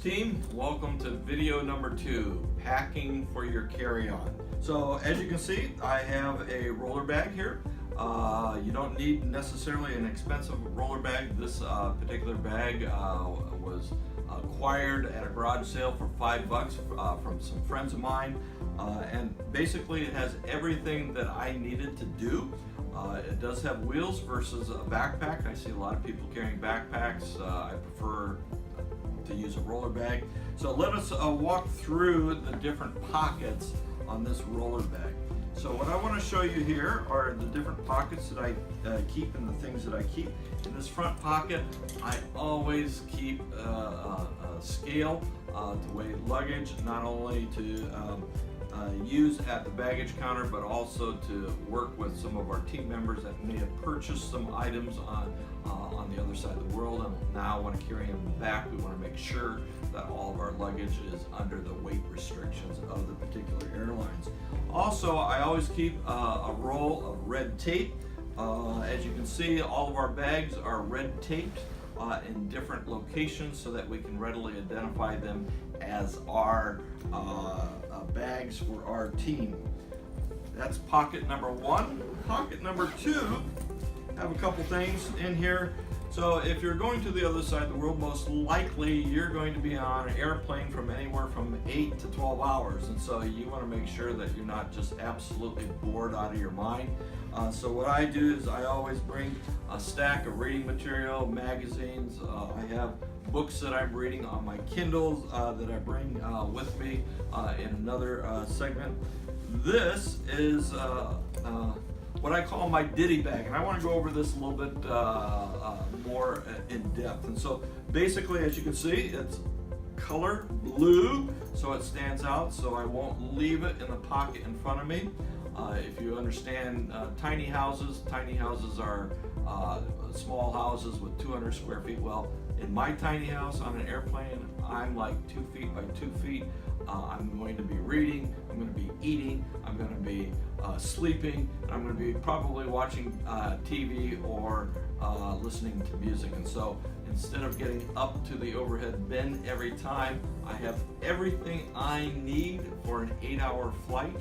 team, welcome to video number 2, packing for your carry-on. So as you can see, I have a roller bag here. You don't need necessarily an expensive roller bag. This particular bag was acquired at a garage sale for $5 from some friends of mine, and basically it has everything that I needed to do. It does have wheels versus a backpack. I see a lot of people carrying backpacks. I prefer to use a roller bag. So let us walk through the different pockets on this roller bag. So what I want to show you here are the different pockets that I keep and the things that I keep. In this front pocket, I always keep a scale to weigh luggage, not only to use at the baggage counter, but also to work with some of our team members that may have purchased some items on the other side of the world and now want to carry them back. We want to make sure that all of our luggage is under the weight restrictions of the particular airlines. Also, I always keep a roll of red tape. As you can see, all of our bags are red taped in different locations so that we can readily identify them as our bags for our team. That's pocket number 1. Pocket number 2, have a couple things in here. So if you're going to the other side of the world, most likely you're going to be on an airplane from anywhere from 8 to 12 hours. And so you want to make sure that you're not just absolutely bored out of your mind. So what I do is I always bring a stack of reading material, magazines. I have books that I'm reading on my Kindles that I bring with me in another segment. This is what I call my ditty bag, and I want to go over this a little bit more in depth. And so basically, as you can see, it's color blue, so it stands out, so I won't leave it in the pocket in front of me. If you understand tiny houses are small houses with 200 square feet. Well, in my tiny house on an airplane, I'm like 2 feet by 2 feet. I'm going to be reading, I'm going to be eating, I'm going to be sleeping, and I'm going to be probably watching TV or listening to music. And so instead of getting up to the overhead bin every time, I have everything I need for an 8-hour flight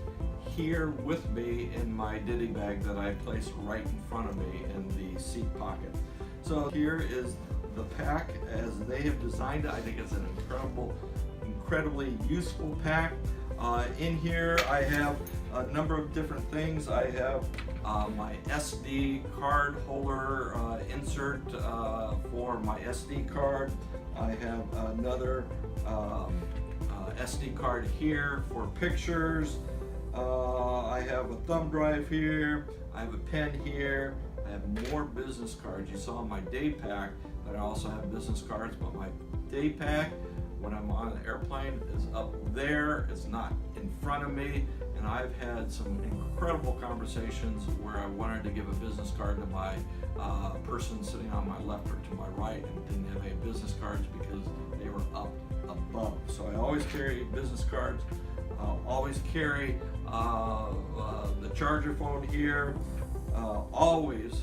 here with me in my ditty bag that I place right in front of me in the seat pocket. So here is the pack as they have designed it. I think it's an incredibly useful pack. In here I have a number of different things. I have my SD card holder insert for my SD card. I have another SD card here for pictures. I have a thumb drive here. I have a pen here. I have more business cards. You saw my day pack that I also have business cards, but my day pack when I'm on an airplane is up there. It's not in front of me, and I've had some incredible conversations where I wanted to give a business card to my person sitting on my left or to my right and didn't have any business cards because they were up above. So I always carry business cards. Always carry the charger phone here. Always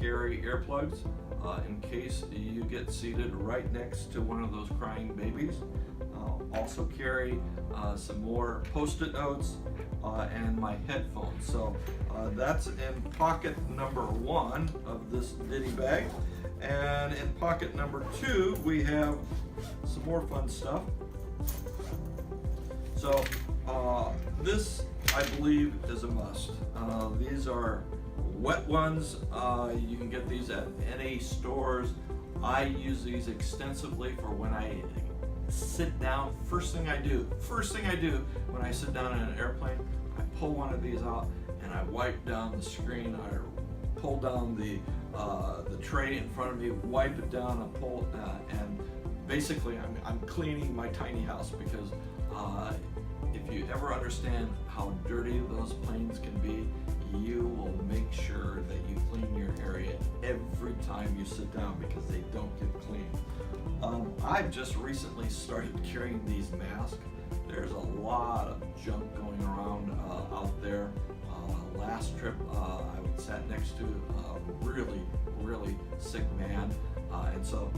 carry earplugs in case you get seated right next to one of those crying babies. Also carry some more post-it notes and my headphones. So that's in pocket number 1 of this ditty bag. And in pocket number 2, we have some more fun stuff. So this, I believe, is a must. These are wet ones. You can get these at any stores. I use these extensively for when I sit down. First thing I do when I sit down in an airplane, I pull one of these out and I wipe down the screen. I pull down the tray in front of me, wipe it down, and pull, and basically I'm cleaning my tiny house because if you ever understand how dirty those planes can be, you will make sure that you clean your area every time you sit down because they don't get clean. I've just recently started carrying these masks. There's a lot of junk going around out there. Last trip I sat next to a really sick man, and so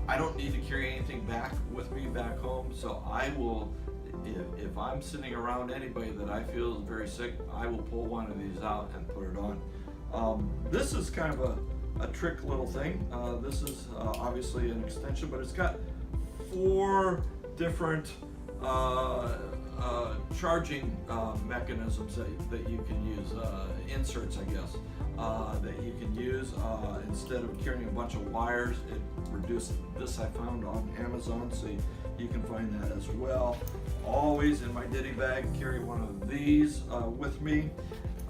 I don't need to carry anything back with me back home, so I will, if I'm sitting around anybody that I feel is very sick, I will pull one of these out and put it on. This is kind of a trick little thing. This is obviously an extension, but it's got 4 different charging mechanisms that you can use, inserts I guess, that you can use instead of carrying a bunch of wires. It reduced this, I found on Amazon, so you can find that as well. Always in my ditty bag carry one of these with me.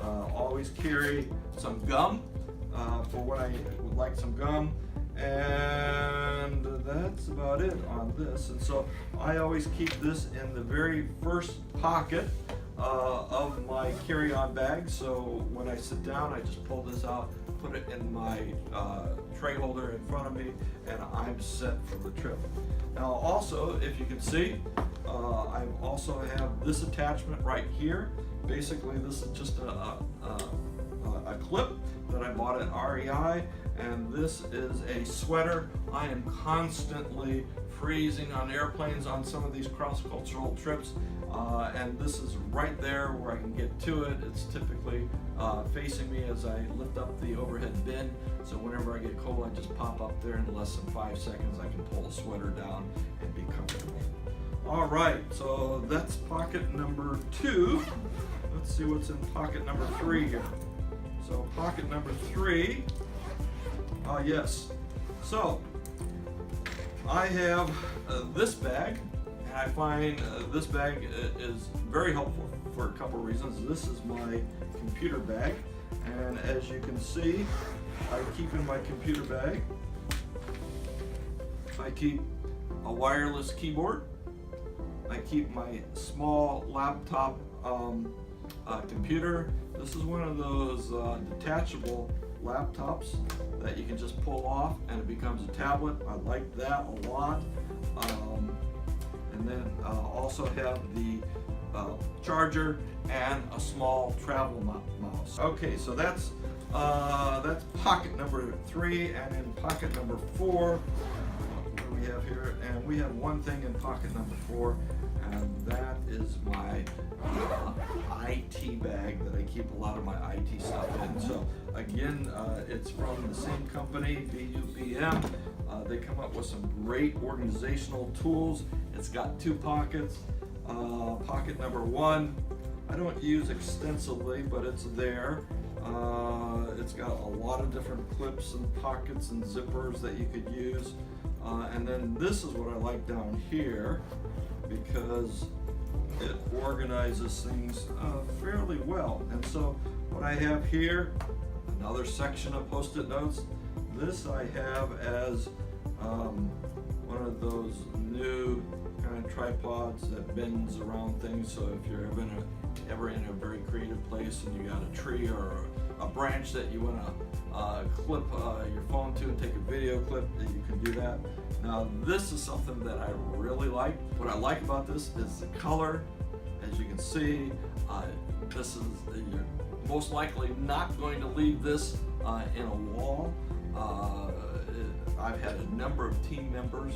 Always carry some gum for when I would like some gum, and that's about it on this. And so I always keep this in the very first pocket of my carry-on bag, so when I sit down I just pull this out, put it in my tray holder in front of me, and I'm set for the trip. Now also, if you can see, I also have this attachment right here. Basically this is just a clip that I bought at REI, and this is a sweater. I am constantly freezing on airplanes on some of these cross-cultural trips, and this is right there where I can get to it. It's typically facing me as I lift up the overhead bin, so whenever I get cold I just pop up there. In less than 5 seconds I can pull a sweater down and be comfortable. Alright, so that's pocket number 2. Let's see what's in pocket number 3 here. So pocket number 3, yes. So I have this bag, and I find this bag is very helpful for a couple reasons. This is my computer bag, and as you can see, I keep in my computer bag, I keep a wireless keyboard, I keep my small laptop computer. This is one of those detachable laptops that you can just pull off and it becomes a tablet. I like that a lot. And then also have the charger and a small travel mouse. Okay, so that's pocket number 3, and in pocket number 4, what do we have here? And we have one thing in pocket number 4, and that is my IT bag that I keep a lot of my IT stuff in. So again, it's from the same company, BUBM. They come up with some great organizational tools. It's got 2 pockets. Pocket number 1, I don't use extensively, but it's there. It's got a lot of different clips and pockets and zippers that you could use. And then this is what I like down here, because it organizes things fairly well. And so what I have here, another section of post-it notes. This I have as one of those new kind of tripods that bends around things. So if you're ever in a very creative place and you got a tree or a branch that you want to clip your phone to and take a video clip, that you can do that. Now this is something that I really like. What I like about this is the color. As you can see, this is, you're most likely not going to leave this in a wall. I've had a number of team members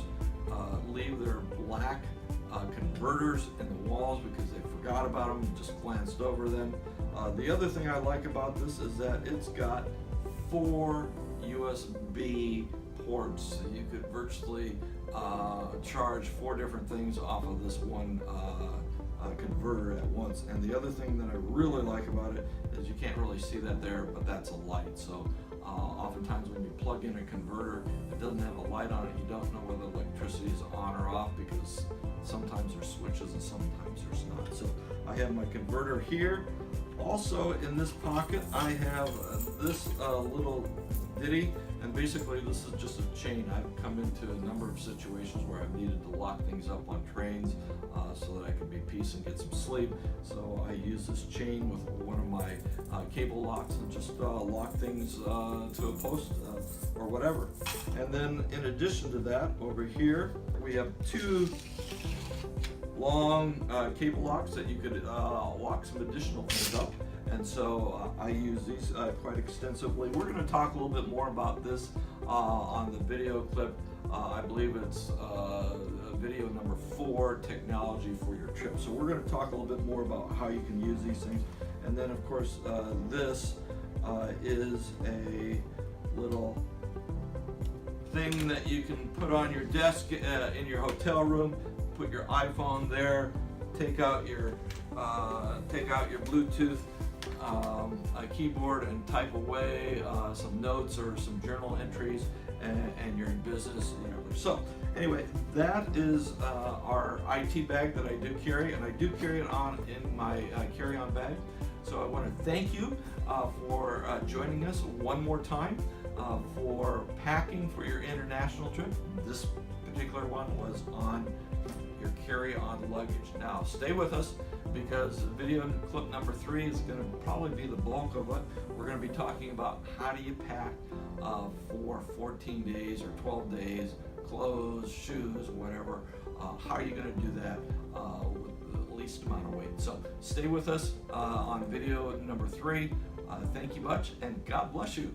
leave their black converters in the walls because they forgot about them and just glanced over them. The other thing I like about this is that it's got 4 USB ports, so you could virtually charge 4 different things off of this one converter at once. And the other thing that I really like about it is you can't really see that there, but that's a light. So oftentimes when you plug in a converter, it doesn't have a light on it. You don't know whether electricity is on or off because sometimes there's switches and sometimes there's not. So I have my converter here. Also in this pocket I have this little ditty, and basically this is just a chain. I've come into a number of situations where I've needed to lock things up on trains so that I can be peace and get some sleep. So I use this chain with one of my cable locks and just lock things to a post or whatever. And then in addition to that, over here we have 2 long cable locks that you could lock some additional things up. And so I use these quite extensively. We're going to talk a little bit more about this on the video clip I believe it's video number 4, technology for your trip. So we're going to talk a little bit more about how you can use these things. And then of course this is a little thing that you can put on your desk in your hotel room. Put your iPhone there, take out your Bluetooth keyboard and type away some notes or some journal entries, and you're in business. So anyway, that is our IT bag that I do carry, and I do carry it on in my carry-on bag. So I want to thank you for joining us one more time for packing for your international trip. This particular one was on your carry-on luggage. Now stay with us, because video clip number 3 is going to probably be the bulk of it. We're going to be talking about how do you pack for 14 days or 12 days, clothes, shoes, whatever. How are you going to do that with the least amount of weight? So stay with us on video number 3. Thank you much, and God bless you.